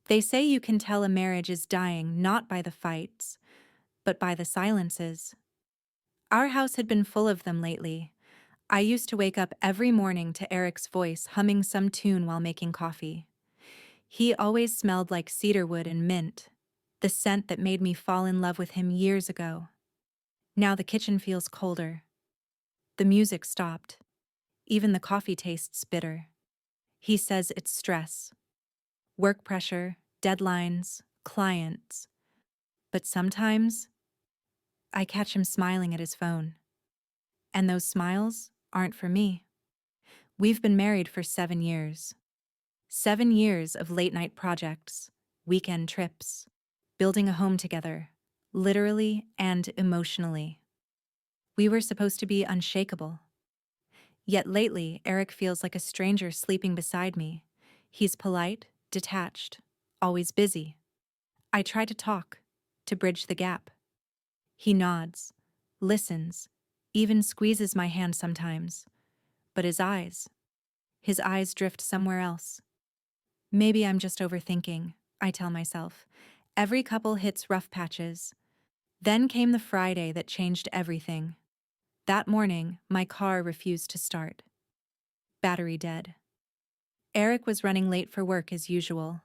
They say you can tell a marriage is dying not by the fights, but by the silences. Our house had been full of them lately. I used to wake up every morning to Eric's voice humming some tune while making coffee. He always smelled like cedarwood and mint, the scent that made me fall in love with him years ago. Now the kitchen feels colder. The music stopped. Even the coffee tastes bitter. He says it's stress, work pressure, deadlines, clients. But sometimes I catch him smiling at his phone. And those smiles aren't for me. We've been married for 7 years. 7 years of late-night projects, weekend trips, building a home together, literally and emotionally. We were supposed to be unshakable. Yet lately, Eric feels like a stranger sleeping beside me. He's polite, detached, always busy. I try to talk, to bridge the gap. He nods, listens, even squeezes my hand sometimes. But his eyes drift somewhere else. Maybe I'm just overthinking, I tell myself. Every couple hits rough patches. Then came the Friday that changed everything. That morning, my car refused to start. Battery dead. Eric was running late for work as usual.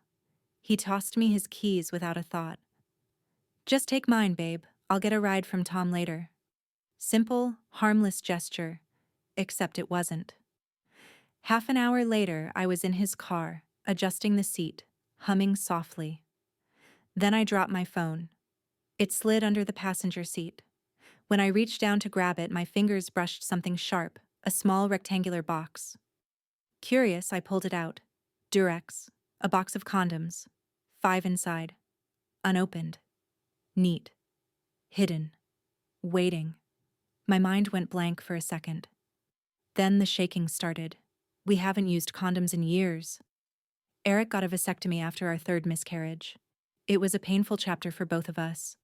He tossed me his keys without a thought. Just take mine, babe. I'll get a ride from Tom later. Simple, harmless gesture, except it wasn't. Half an hour later, I was in his car, adjusting the seat, humming softly. Then I dropped my phone. It slid under the passenger seat. When I reached down to grab it, my fingers brushed something sharp, a small rectangular box. Curious, I pulled it out. Durex, a box of condoms. 5 inside. Unopened. Neat. Hidden. Waiting. My mind went blank for a second. Then the shaking started. We haven't used condoms in years. Eric got a vasectomy after our 3rd miscarriage. It was a painful chapter for both of us.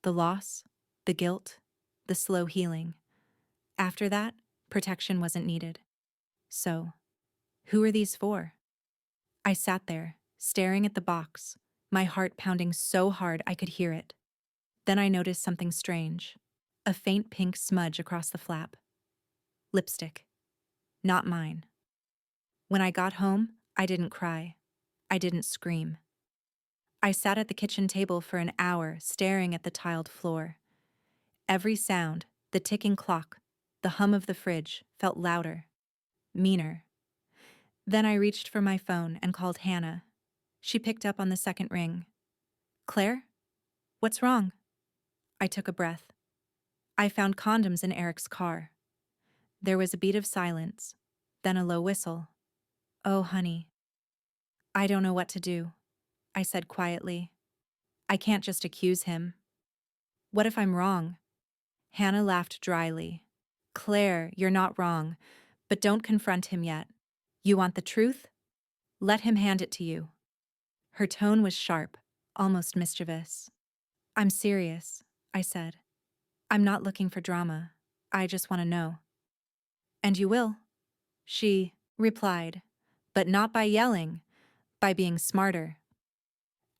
The loss, the guilt, the slow healing. After that, protection wasn't needed. So, who are these for? I sat there, staring at the box, my heart pounding so hard I could hear it. Then I noticed something strange. A faint pink smudge across the flap. Lipstick. Not mine. When I got home, I didn't cry. I didn't scream. I sat at the kitchen table for an hour, staring at the tiled floor. Every sound, the ticking clock, the hum of the fridge, felt louder, meaner. Then I reached for my phone and called Hannah. She picked up on the 2nd ring. Claire? What's wrong? I took a breath. I found condoms in Eric's car. There was a beat of silence, then a low whistle. Oh, honey. I don't know what to do, I said quietly. I can't just accuse him. What if I'm wrong? Hannah laughed dryly. Claire, you're not wrong, but don't confront him yet. You want the truth? Let him hand it to you. Her tone was sharp, almost mischievous. I'm serious, I said. I'm not looking for drama. I just want to know. And you will, she replied, but not by yelling, by being smarter.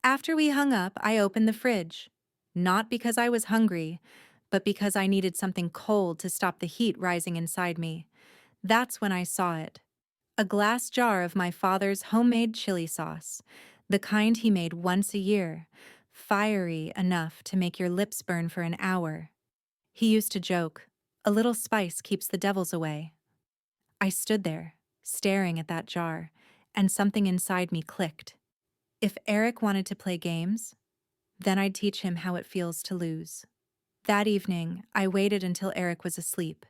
After we hung up, I opened the fridge, not because I was hungry, but because I needed something cold to stop the heat rising inside me. That's when I saw it. A glass jar of my father's homemade chili sauce, the kind he made once a year, fiery enough to make your lips burn for an hour. He used to joke, a little spice keeps the devils away. I stood there, staring at that jar, and something inside me clicked. If Eric wanted to play games, then I'd teach him how it feels to lose. That evening, I waited until Eric was asleep.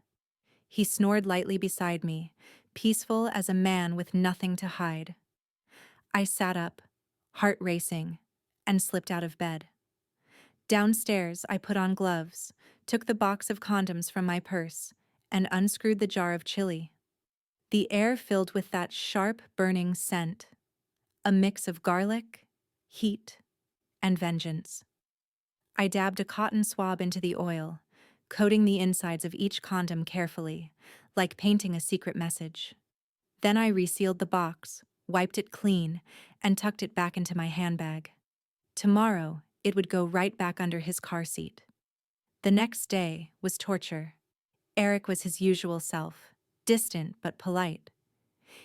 He snored lightly beside me, peaceful as a man with nothing to hide. I sat up, heart racing, and slipped out of bed. Downstairs, I put on gloves, took the box of condoms from my purse, and unscrewed the jar of chili. The air filled with that sharp, burning scent, a mix of garlic, heat, and vengeance. I dabbed a cotton swab into the oil, coating the insides of each condom carefully, like painting a secret message. Then I resealed the box, wiped it clean, and tucked it back into my handbag. Tomorrow, it would go right back under his car seat. The next day was torture. Eric was his usual self, distant but polite.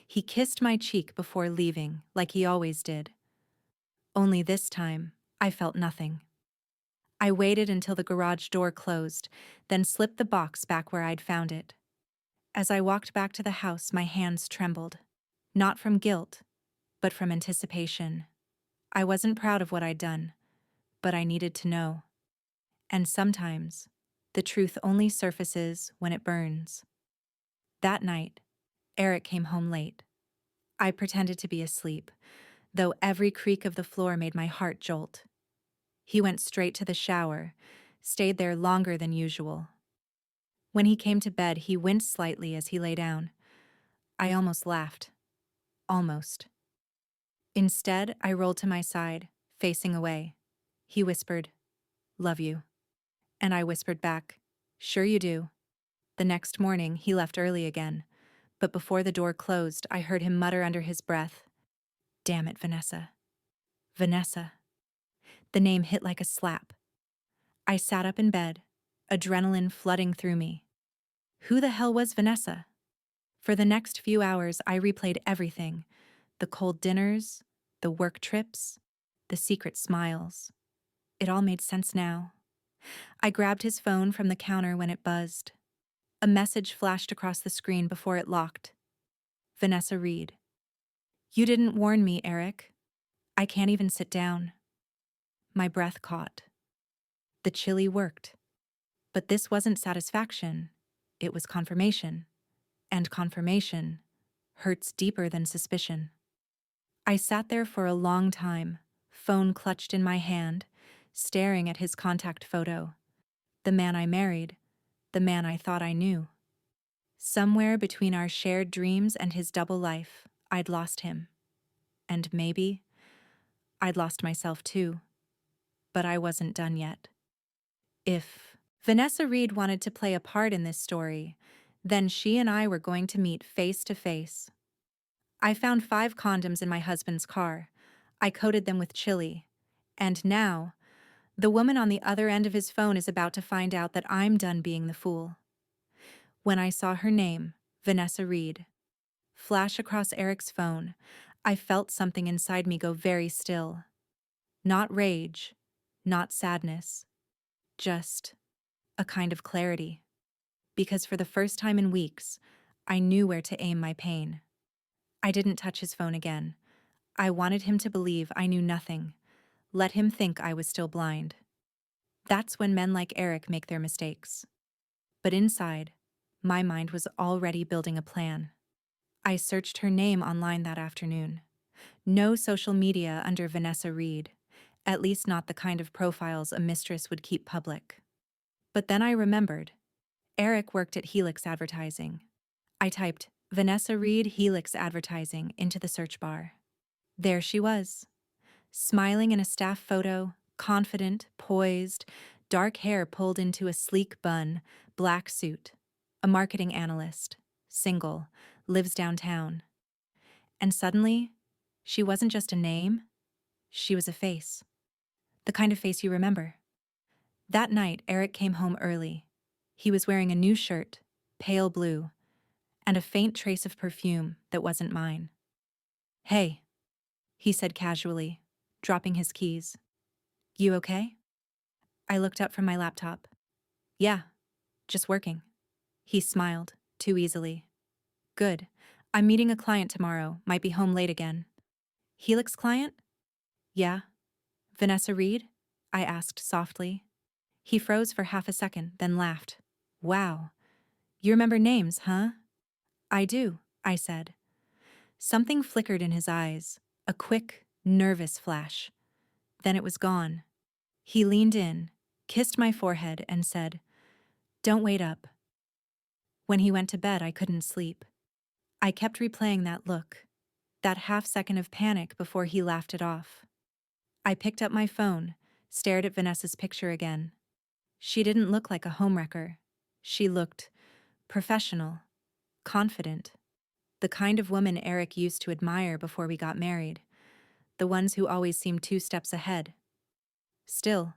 He kissed my cheek before leaving, like he always did. Only this time, I felt nothing. I waited until the garage door closed, then slipped the box back where I'd found it. As I walked back to the house, my hands trembled. Not from guilt, but from anticipation. I wasn't proud of what I'd done, but I needed to know. And sometimes, the truth only surfaces when it burns. That night, Eric came home late. I pretended to be asleep, though every creak of the floor made my heart jolt. He went straight to the shower, stayed there longer than usual. When he came to bed, he winced slightly as he lay down. I almost laughed. Almost. Instead, I rolled to my side, facing away. He whispered, "Love you." And I whispered back, "Sure you do." The next morning, he left early again, but before the door closed, I heard him mutter under his breath, "Damn it, Vanessa." Vanessa. The name hit like a slap. I sat up in bed, adrenaline flooding through me. Who the hell was Vanessa? For the next few hours, I replayed everything: the cold dinners, the work trips, the secret smiles. It all made sense now. I grabbed his phone from the counter when it buzzed. A message flashed across the screen before it locked. Vanessa Reed. "You didn't warn me, Eric. I can't even sit down." My breath caught. The chili worked. But this wasn't satisfaction. It was confirmation. And confirmation hurts deeper than suspicion. I sat there for a long time, phone clutched in my hand, staring at his contact photo. The man I married, the man I thought I knew. Somewhere between our shared dreams and his double life, I'd lost him. And maybe I'd lost myself too. But I wasn't done yet. If Vanessa Reed wanted to play a part in this story, then she and I were going to meet face to face. I found 5 condoms in my husband's car. I coated them with chili. And now, the woman on the other end of his phone is about to find out that I'm done being the fool. When I saw her name, Vanessa Reed, flash across Eric's phone, I felt something inside me go very still. Not rage, not sadness, just a kind of clarity. Because for the first time in weeks, I knew where to aim my pain. I didn't touch his phone again. I wanted him to believe I knew nothing. Let him think I was still blind. That's when men like Eric make their mistakes. But inside, my mind was already building a plan. I searched her name online that afternoon. No social media under Vanessa Reed, at least not the kind of profiles a mistress would keep public. But then I remembered. Eric worked at Helix Advertising. I typed Vanessa Reed Helix Advertising into the search bar. There she was, smiling in a staff photo, confident, poised, dark hair pulled into a sleek bun, black suit, a marketing analyst, single, lives downtown. And suddenly, she wasn't just a name, she was a face. The kind of face you remember. That night, Eric came home early. He was wearing a new shirt, pale blue, and a faint trace of perfume that wasn't mine. "Hey," he said casually, dropping his keys. "You okay?" I looked up from my laptop. "Yeah, just working." He smiled, too easily. "Good. I'm meeting a client tomorrow, might be home late again." "Helix client?" "Yeah." "Vanessa Reed?" I asked softly. He froze for half a second, then laughed. "Wow. You remember names, huh?" "I do," I said. Something flickered in his eyes, a quick, nervous flash. Then it was gone. He leaned in, kissed my forehead, and said, "Don't wait up." When he went to bed, I couldn't sleep. I kept replaying that look, that half second of panic before he laughed it off. I picked up my phone, stared at Vanessa's picture again. She didn't look like a homewrecker. She looked professional, confident, the kind of woman Eric used to admire before we got married. the ones who always seem 2 steps ahead. Still,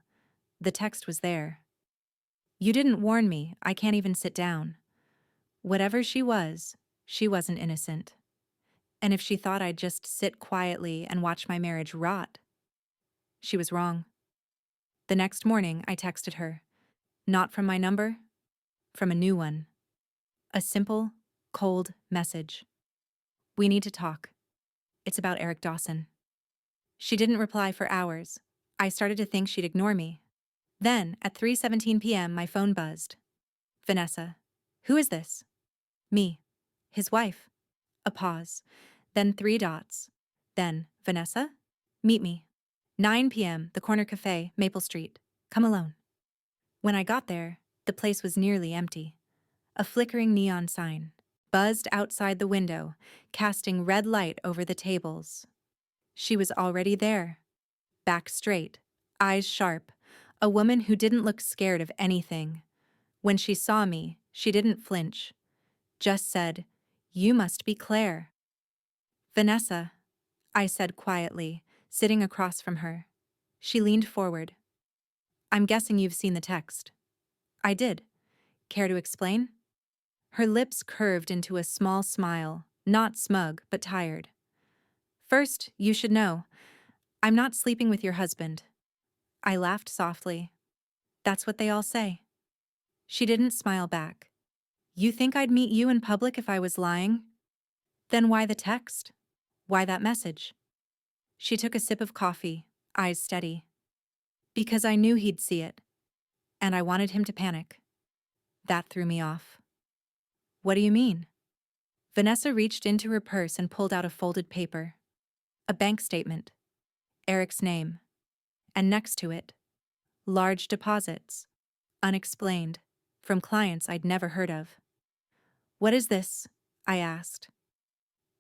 the text was there. You didn't warn me, I can't even sit down. Whatever she wasn't innocent. And if she thought I'd just sit quietly and watch my marriage rot, she was wrong. The next morning, I texted her. Not from my number, from a new one. A simple, cold message. We need to talk. It's about Eric Dawson. She didn't reply for hours. I started to think she'd ignore me. Then, at 3:17 p.m., my phone buzzed. Vanessa. Who is this? Me. His wife. A pause. Then 3 dots. Then, Vanessa? Meet me. 9 p.m., the corner cafe, Maple Street. Come alone. When I got there, the place was nearly empty. A flickering neon sign buzzed outside the window, casting red light over the tables. She was already there. Back straight, eyes sharp, a woman who didn't look scared of anything. When she saw me, she didn't flinch. Just said, "You must be Claire." "Vanessa," I said quietly, sitting across from her. She leaned forward. "I'm guessing you've seen the text." I did. Care to explain? Her lips curved into a small smile, not smug, but tired. "First, you should know, I'm not sleeping with your husband." I laughed softly. "That's what they all say." She didn't smile back. "You think I'd meet you in public if I was lying? Then why the text? Why that message?" She took a sip of coffee, eyes steady. "Because I knew he'd see it, and I wanted him to panic." That threw me off. "What do you mean?" Vanessa reached into her purse and pulled out a folded paper. A bank statement. Eric's name. And next to it, large deposits. Unexplained. From clients I'd never heard of. "What is this?" I asked.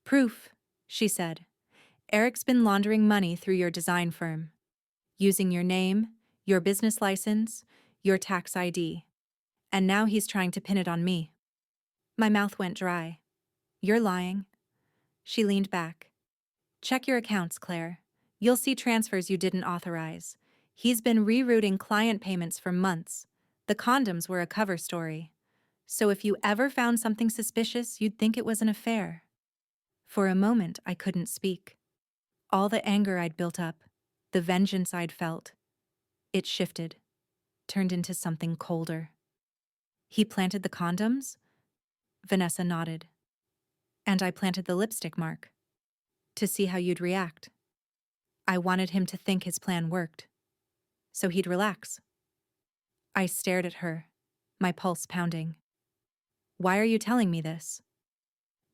"Proof," she said. "Eric's been laundering money through your design firm. Using your name, your business license, your tax ID. And now he's trying to pin it on me." My mouth went dry. "You're lying." She leaned back. "Check your accounts, Claire. You'll see transfers you didn't authorize. He's been rerouting client payments for months. The condoms were a cover story. So if you ever found something suspicious, you'd think it was an affair." For a moment, I couldn't speak. All the anger I'd built up, the vengeance I'd felt, it shifted, turned into something colder. "He planted the condoms?" Vanessa nodded. "And I planted the lipstick mark. To see how you'd react. I wanted him to think his plan worked. So he'd relax." I stared at her, my pulse pounding. "Why are you telling me this?"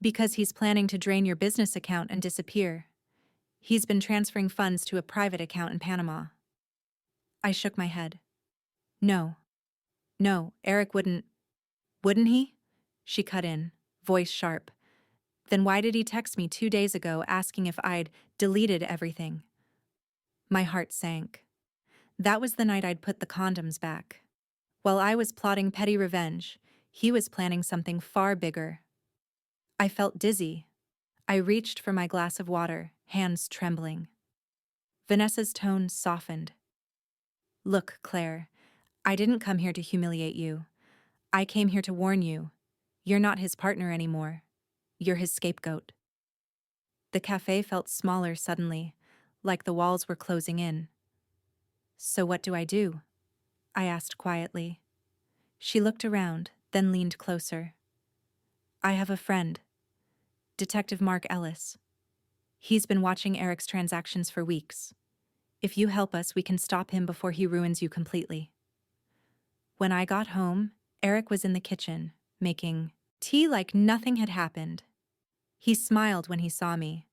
"Because he's planning to drain your business account and disappear. He's been transferring funds to a private account in Panama." I shook my head. No, Eric wouldn't." "Wouldn't he?" She cut in, voice sharp. "Then why did he text me 2 days ago asking if I'd deleted everything?" My heart sank. That was the night I'd put the condoms back. While I was plotting petty revenge, he was planning something far bigger. I felt dizzy. I reached for my glass of water, hands trembling. Vanessa's tone softened. "Look, Claire, I didn't come here to humiliate you. I came here to warn you. You're not his partner anymore. You're his scapegoat." The cafe felt smaller suddenly, like the walls were closing in. "So what do I do?" I asked quietly. She looked around, then leaned closer. "I have a friend, Detective Mark Ellis. He's been watching Eric's transactions for weeks. If you help us, we can stop him before he ruins you completely." When I got home, Eric was in the kitchen, making tea like nothing had happened. He smiled when he saw me.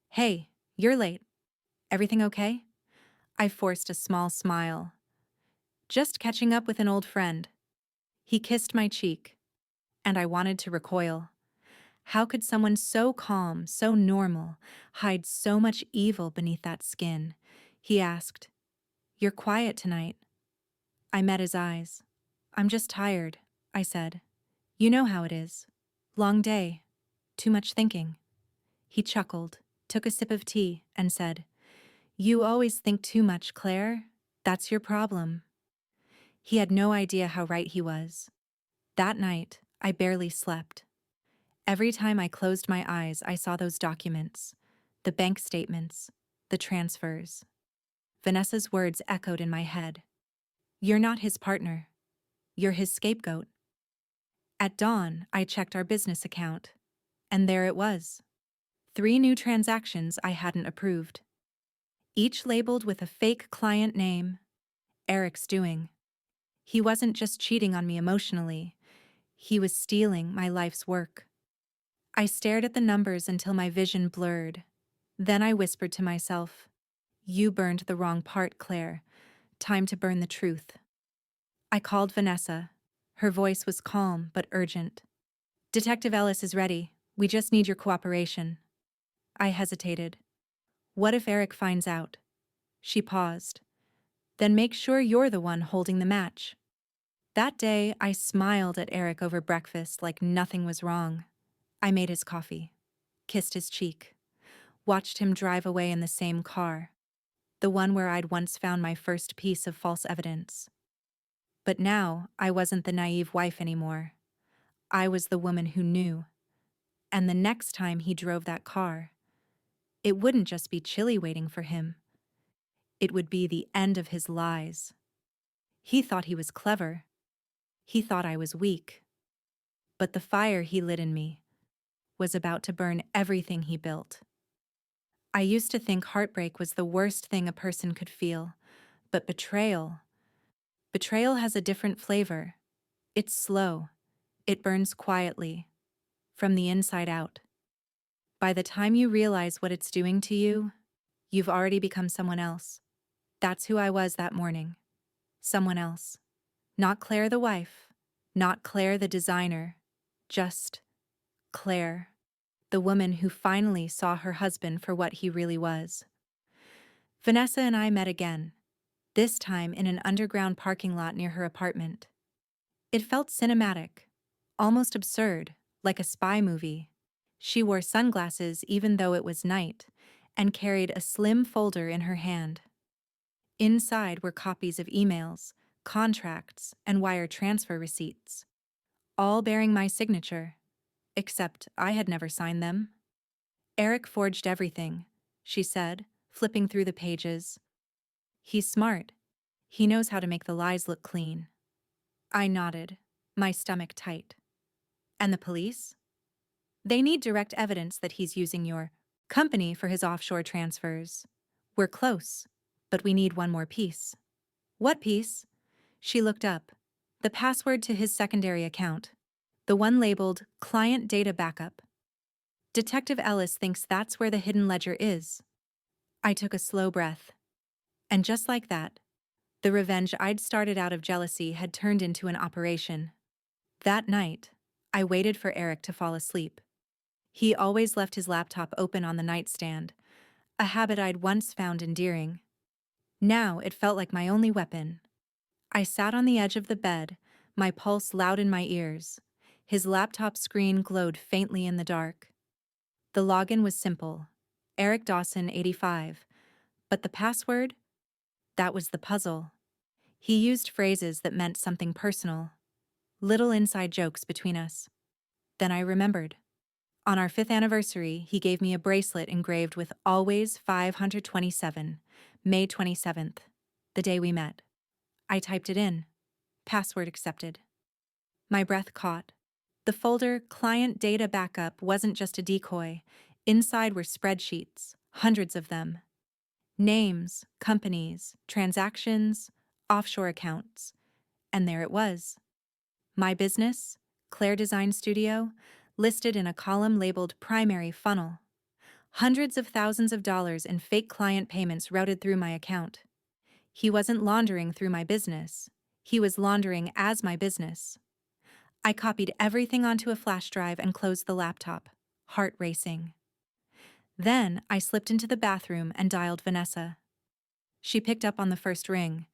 "Hey, you're late. Everything okay?" I forced a small smile. "Just catching up with an old friend." He kissed my cheek, and I wanted to recoil. How could someone so calm, so normal, hide so much evil beneath that skin? He asked, "You're quiet tonight." I met his eyes. "I'm just tired," I said. "You know how it is. Long day. Too much thinking." He chuckled, took a sip of tea, and said, You always think too much, Claire. That's your problem. He had no idea how right he was. That night, I barely slept. Every time I closed my eyes, I saw those documents, the bank statements, the transfers. Vanessa's words echoed in my head. You're not his partner. You're his scapegoat. At dawn, I checked our business account, and there it was. 3 new transactions I hadn't approved, each labeled with a fake client name, Eric's doing. He wasn't just cheating on me emotionally, he was stealing my life's work. I stared at the numbers until my vision blurred. Then I whispered to myself, You burned the wrong part, Claire. Time to burn the truth. I called Vanessa. Her voice was calm but urgent. Detective Ellis is ready. We just need your cooperation. I hesitated. What if Eric finds out? She paused. Then make sure you're the one holding the match. That day, I smiled at Eric over breakfast like nothing was wrong. I made his coffee, kissed his cheek, watched him drive away in the same car, the one where I'd once found my first piece of false evidence. But now, I wasn't the naive wife anymore. I was the woman who knew. And the next time he drove that car, it wouldn't just be Chili waiting for him. It would be the end of his lies. He thought he was clever. He thought I was weak. But the fire he lit in me was about to burn everything he built. I used to think heartbreak was the worst thing a person could feel, but betrayal has a different flavor. It's slow. It burns quietly, from the inside out. By the time you realize what it's doing to you, you've already become someone else. That's who I was that morning. Someone else. Not Claire the wife, not Claire the designer, just Claire, the woman who finally saw her husband for what he really was. Vanessa and I met again, this time in an underground parking lot near her apartment. It felt cinematic, almost absurd, like a spy movie. She wore sunglasses even though it was night, and carried a slim folder in her hand. Inside were copies of emails, contracts, and wire transfer receipts, all bearing my signature, except I had never signed them. Eric forged everything, she said, flipping through the pages. He's smart. He knows how to make the lies look clean. I nodded, my stomach tight. And the police? They need direct evidence that he's using your company for his offshore transfers. We're close, but we need one more piece. What piece? She looked up. The password to his secondary account. The one labeled Client Data Backup. Detective Ellis thinks that's where the hidden ledger is. I took a slow breath. And just like that, the revenge I'd started out of jealousy had turned into an operation. That night, I waited for Eric to fall asleep. He always left his laptop open on the nightstand, a habit I'd once found endearing. Now it felt like my only weapon. I sat on the edge of the bed, my pulse loud in my ears. His laptop screen glowed faintly in the dark. The login was simple, Eric Dawson 85, but the password? That was the puzzle. He used phrases that meant something personal, little inside jokes between us. Then I remembered. On our 5th anniversary, he gave me a bracelet engraved with Always 527, May 27th, the day we met. I typed it in. Password accepted. My breath caught. The folder Client Data Backup wasn't just a decoy. Inside were spreadsheets, hundreds of them. Names, companies, transactions, offshore accounts. And there it was. My business, Claire Design Studio, listed in a column labeled Primary Funnel. Hundreds of thousands of dollars in fake client payments routed through my account. He wasn't laundering through my business. He was laundering as my business. I copied everything onto a flash drive and closed the laptop, heart racing. Then I slipped into the bathroom and dialed Vanessa. She picked up on the first ring.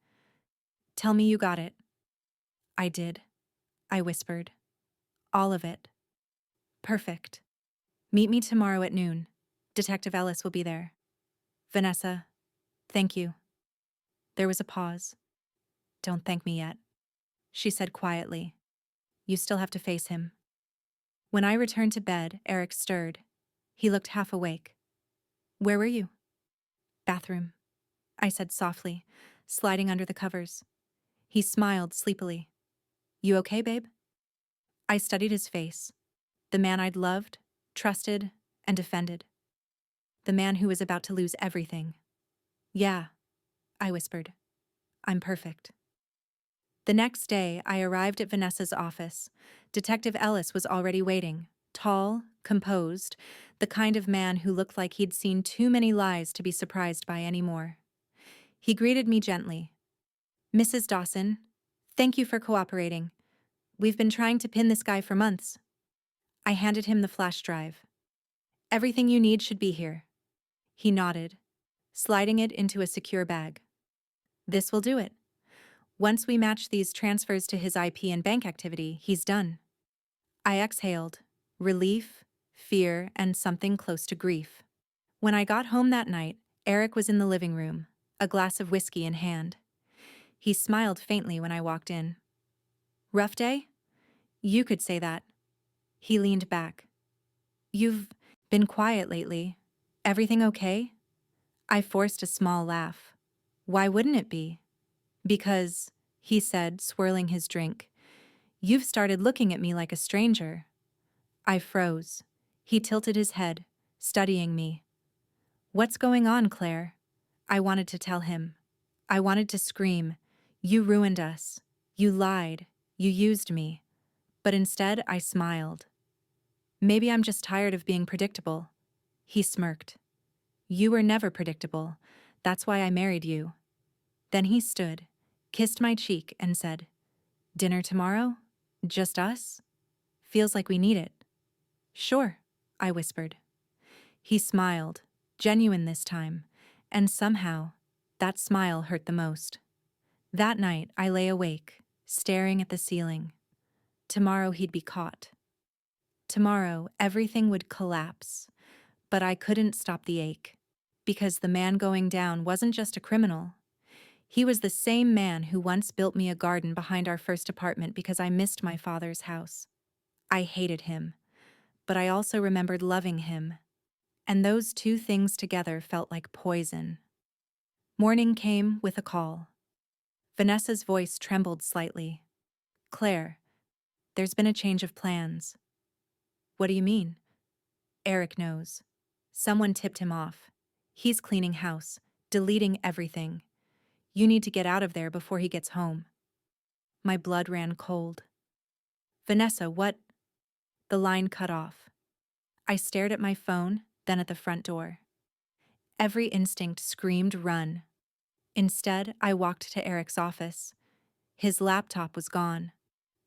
Tell me you got it. I did, I whispered. All of it. Perfect. Meet me tomorrow at noon. Detective Ellis will be there. Vanessa, Thank you. There was a pause. Don't thank me yet, she said quietly. You still have to face him. When I returned to bed, Eric stirred. He looked half awake. Where were you? Bathroom, I said softly, sliding under the covers. He smiled sleepily. You okay, babe? I studied his face. The man I'd loved, trusted, and defended. The man who was about to lose everything. Yeah, I whispered. I'm perfect. The next day, I arrived at Vanessa's office. Detective Ellis was already waiting, tall, composed, the kind of man who looked like he'd seen too many lies to be surprised by anymore. He greeted me gently. Mrs. Dawson, thank you for cooperating. We've been trying to pin this guy for months. I handed him the flash drive. Everything you need should be here. He nodded, sliding it into a secure bag. This will do it. Once we match these transfers to his IP and bank activity, he's done. I exhaled, relief, fear, and something close to grief. When I got home that night, Eric was in the living room, a glass of whiskey in hand. He smiled faintly when I walked in. Rough day? You could say that. He leaned back. You've been quiet lately. Everything okay? I forced a small laugh. Why wouldn't it be? Because, he said, swirling his drink, you've started looking at me like a stranger. I froze. He tilted his head, studying me. What's going on, Claire? I wanted to tell him. I wanted to scream. You ruined us. You lied. You used me. But instead, I smiled. Maybe I'm just tired of being predictable. He smirked. You were never predictable. That's why I married you. Then he stood, kissed my cheek, and said, Dinner tomorrow? Just us? Feels like we need it. Sure, I whispered. He smiled, genuine this time, and somehow, that smile hurt the most. That night, I lay awake, staring at the ceiling. Tomorrow he'd be caught. Tomorrow, everything would collapse. But I couldn't stop the ache. Because the man going down wasn't just a criminal. He was the same man who once built me a garden behind our first apartment because I missed my father's house. I hated him, but I also remembered loving him. And those two things together felt like poison. Morning came with a call. Vanessa's voice trembled slightly. Claire, there's been a change of plans. What do you mean? Eric knows. Someone tipped him off. He's cleaning house, deleting everything. You need to get out of there before he gets home. My blood ran cold. Vanessa, what? The line cut off. I stared at my phone, then at the front door. Every instinct screamed run. Instead, I walked to Eric's office. His laptop was gone.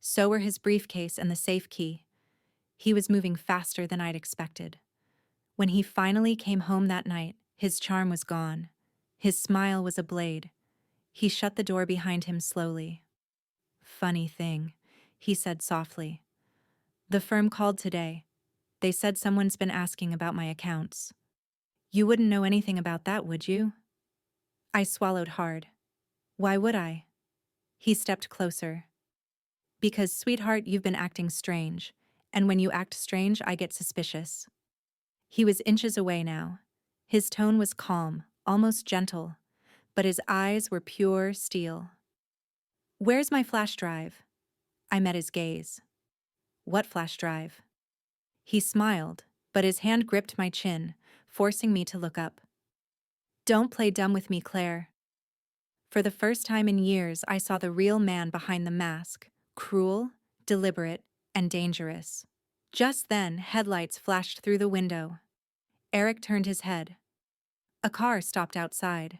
So were his briefcase and the safe key. He was moving faster than I'd expected. When he finally came home that night, his charm was gone. His smile was a blade. He shut the door behind him slowly. Funny thing, he said softly. The firm called today. They said someone's been asking about my accounts. You wouldn't know anything about that, would you? I swallowed hard. Why would I? He stepped closer. Because, sweetheart, you've been acting strange, and when you act strange, I get suspicious. He was inches away now. His tone was calm, almost gentle, but his eyes were pure steel. Where's my flash drive? I met his gaze. What flash drive? He smiled, but his hand gripped my chin, forcing me to look up. Don't play dumb with me, Claire. For the first time in years, I saw the real man behind the mask, cruel, deliberate, and dangerous. Just then, headlights flashed through the window. Eric turned his head. A car stopped outside.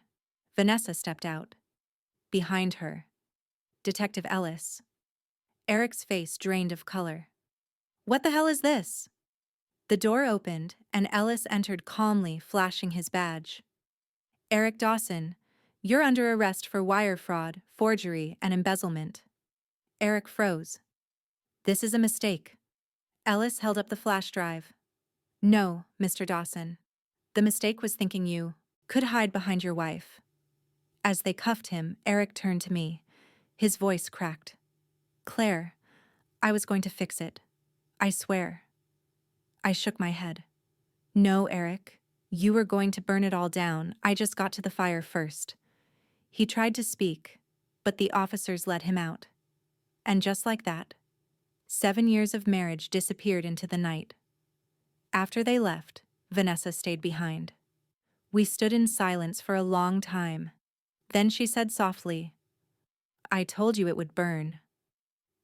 Vanessa stepped out. Behind her, Detective Ellis. Eric's face drained of color. What the hell is this? The door opened, and Ellis entered calmly, flashing his badge. Eric Dawson, you're under arrest for wire fraud, forgery, and embezzlement. Eric froze. This is a mistake. Ellis held up the flash drive. No, Mr. Dawson. The mistake was thinking you could hide behind your wife. As they cuffed him, Eric turned to me. His voice cracked. "Claire, I was going to fix it. I swear." I shook my head. "No, Eric. You were going to burn it all down. I just got to the fire first." He tried to speak, but the officers let him out. And just like that, 7 years of marriage disappeared into the night. After they left, Vanessa stayed behind. We stood in silence for a long time. Then she said softly, "I told you it would burn."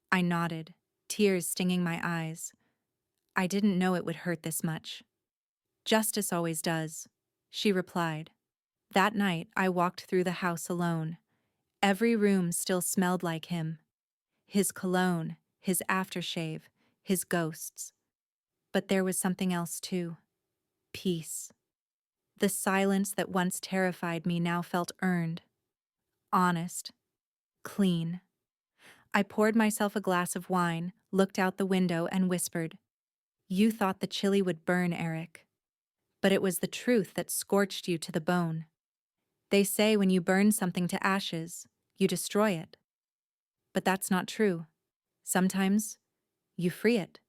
I nodded, tears stinging my eyes. I didn't know it would hurt this much. "Justice always does," she replied. That night, I walked through the house alone. Every room still smelled like him. His cologne, his aftershave, his ghosts. But there was something else too. Peace. The silence that once terrified me now felt earned. Honest. Clean. I poured myself a glass of wine, looked out the window, and whispered, "You thought the chili would burn, Eric. But it was the truth that scorched you to the bone. They say when you burn something to ashes, you destroy it. But that's not true. Sometimes, you free it."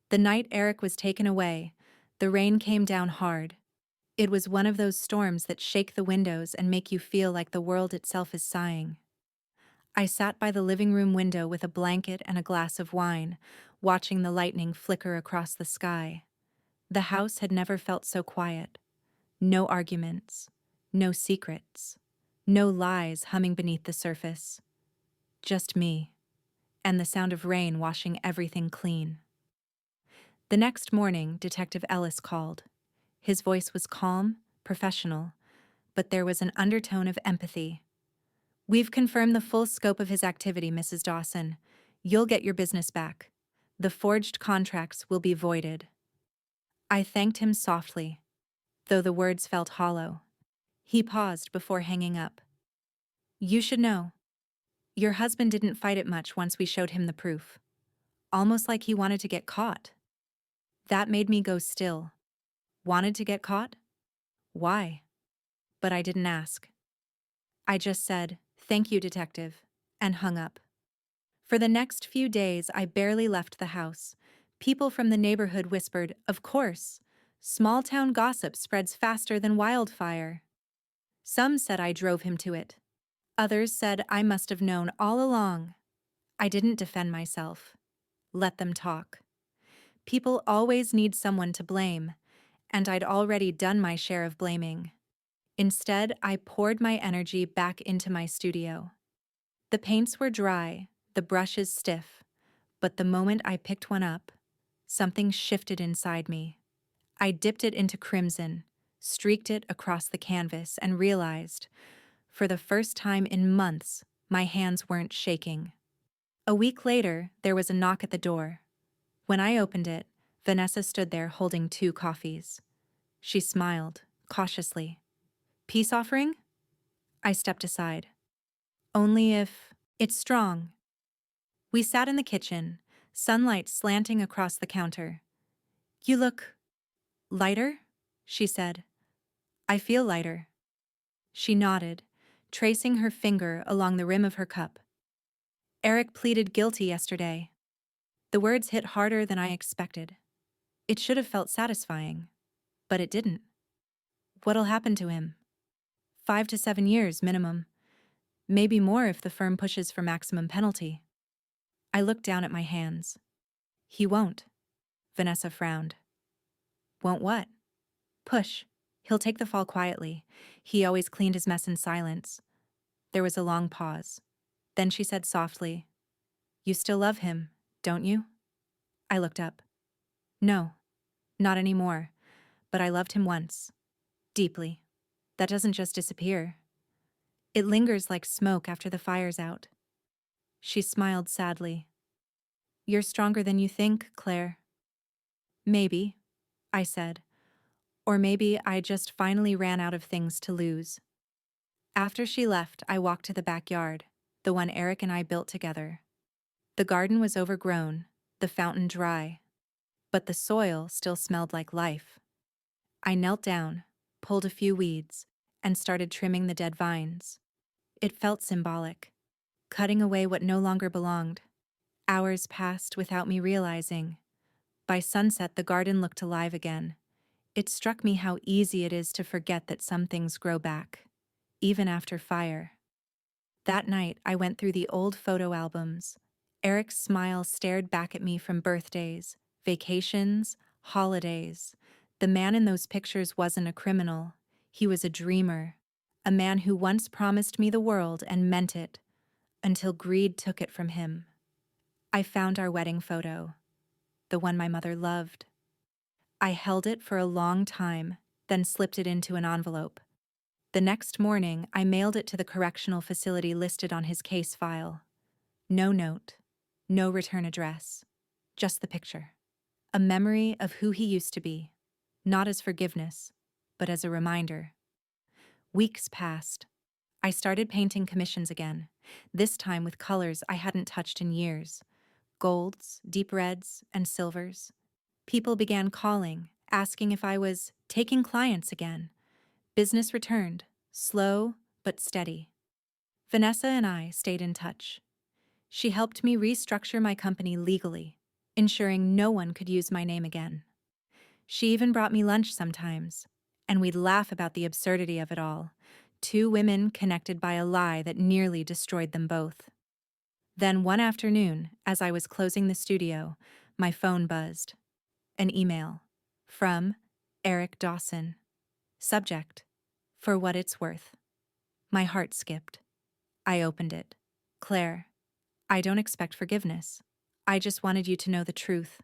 The night Eric was taken away, the rain came down hard. It was one of those storms that shake the windows and make you feel like the world itself is sighing. I sat by the living room window with a blanket and a glass of wine, watching the lightning flicker across the sky. The house had never felt so quiet. No arguments, no secrets, no lies humming beneath the surface. Just me, and the sound of rain washing everything clean. The next morning, Detective Ellis called. His voice was calm, professional, but there was an undertone of empathy. "We've confirmed the full scope of his activity, Mrs. Dawson. You'll get your business back. The forged contracts will be voided." I thanked him softly, though the words felt hollow. He paused before hanging up. "You should know. Your husband didn't fight it much once we showed him the proof. Almost like he wanted to get caught." That made me go still. Wanted to get caught? Why? But I didn't ask. I just said, "Thank you, detective," and hung up. For the next few days, I barely left the house. People from the neighborhood whispered, "Of course. Small-town gossip spreads faster than wildfire." Some said I drove him to it. Others said I must have known all along. I didn't defend myself. Let them talk. People always need someone to blame, and I'd already done my share of blaming. Instead, I poured my energy back into my studio. The paints were dry, the brushes stiff, but the moment I picked one up, something shifted inside me. I dipped it into crimson, streaked it across the canvas, and realized, for the first time in months, my hands weren't shaking. A week later, there was a knock at the door. When I opened it, Vanessa stood there holding 2 coffees. She smiled, cautiously. "Peace offering?" I stepped aside. "Only if it's strong." We sat in the kitchen, sunlight slanting across the counter. "You look lighter," she said. "I feel lighter." She nodded, tracing her finger along the rim of her cup. "Eric pleaded guilty yesterday." The words hit harder than I expected. It should have felt satisfying, but it didn't. What'll happen to him? 5 to 7 years minimum. Maybe more if the firm pushes for maximum penalty. I looked down at my hands. "He won't." Vanessa frowned. "Won't what?" "Push. He'll take the fall quietly. He always cleaned his mess in silence." There was a long pause. Then she said softly, "You still love him, don't you?" I looked up. "No, not anymore. But I loved him once. Deeply. That doesn't just disappear. It lingers like smoke after the fire's out." She smiled sadly. "You're stronger than you think, Claire." "Maybe," I said. "Or maybe I just finally ran out of things to lose." After she left, I walked to the backyard, the one Eric and I built together. The garden was overgrown, the fountain dry, but the soil still smelled like life. I knelt down, pulled a few weeds, and started trimming the dead vines. It felt symbolic, cutting away what no longer belonged. Hours passed without me realizing. By sunset, the garden looked alive again. It struck me how easy it is to forget that some things grow back, even after fire. That night, I went through the old photo albums. Eric's smile stared back at me from birthdays, vacations, holidays. The man in those pictures wasn't a criminal. He was a dreamer. A man who once promised me the world and meant it, until greed took it from him. I found our wedding photo, the one my mother loved. I held it for a long time, then slipped it into an envelope. The next morning, I mailed it to the correctional facility listed on his case file. No note, no return address, just the picture. A memory of who he used to be, not as forgiveness, but as a reminder. Weeks passed. I started painting commissions again, this time with colors I hadn't touched in years. Golds, deep reds, and silvers. People began calling, asking if I was taking clients again. Business returned, slow but steady. Vanessa and I stayed in touch. She helped me restructure my company legally, ensuring no one could use my name again. She even brought me lunch sometimes, and we'd laugh about the absurdity of it all. Two women connected by a lie that nearly destroyed them both. Then one afternoon, as I was closing the studio, my phone buzzed. An email. From Eric Dawson. Subject: for what it's worth. My heart skipped. I opened it. Claire, I don't expect forgiveness. I just wanted you to know the truth.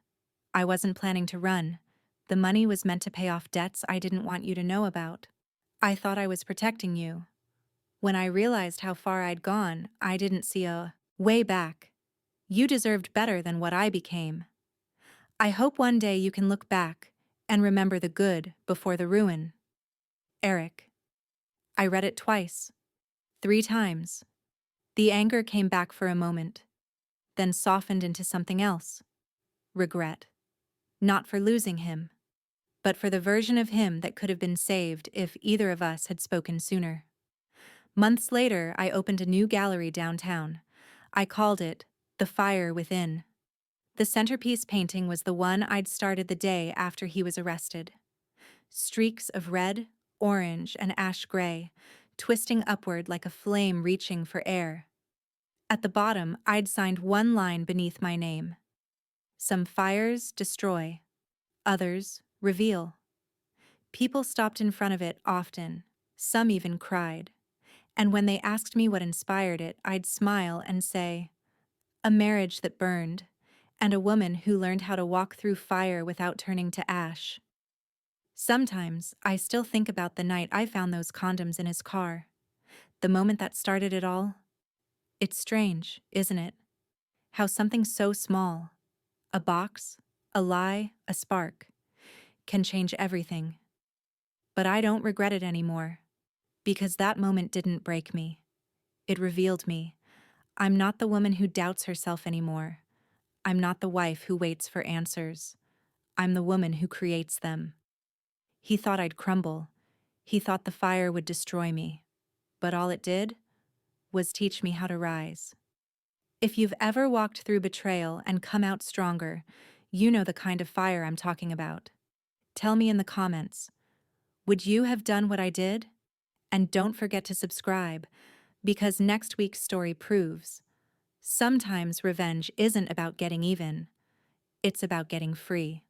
I wasn't planning to run. The money was meant to pay off debts I didn't want you to know about. I thought I was protecting you. When I realized how far I'd gone, I didn't see a way back. You deserved better than what I became. I hope one day you can look back and remember the good before the ruin. Eric. I read it twice. 3 times. The anger came back for a moment, then softened into something else. Regret. Not for losing him, but for the version of him that could have been saved if either of us had spoken sooner. Months later, I opened a new gallery downtown. I called it The Fire Within. The centerpiece painting was the one I'd started the day after he was arrested. Streaks of red, orange, and ash gray, twisting upward like a flame reaching for air. At the bottom, I'd signed one line beneath my name. Some fires destroy, others reveal. People stopped in front of it often, some even cried. And when they asked me what inspired it, I'd smile and say, a marriage that burned, and a woman who learned how to walk through fire without turning to ash. Sometimes, I still think about the night I found those condoms in his car. The moment that started it all. It's strange, isn't it? How something so small, a box, a lie, a spark, can change everything. But I don't regret it anymore, because that moment didn't break me. It revealed me. I'm not the woman who doubts herself anymore. I'm not the wife who waits for answers. I'm the woman who creates them. He thought I'd crumble. He thought the fire would destroy me. But all it did was teach me how to rise. If you've ever walked through betrayal and come out stronger, you know the kind of fire I'm talking about. Tell me in the comments. Would you have done what I did? And don't forget to subscribe, because next week's story proves sometimes revenge isn't about getting even. It's about getting free.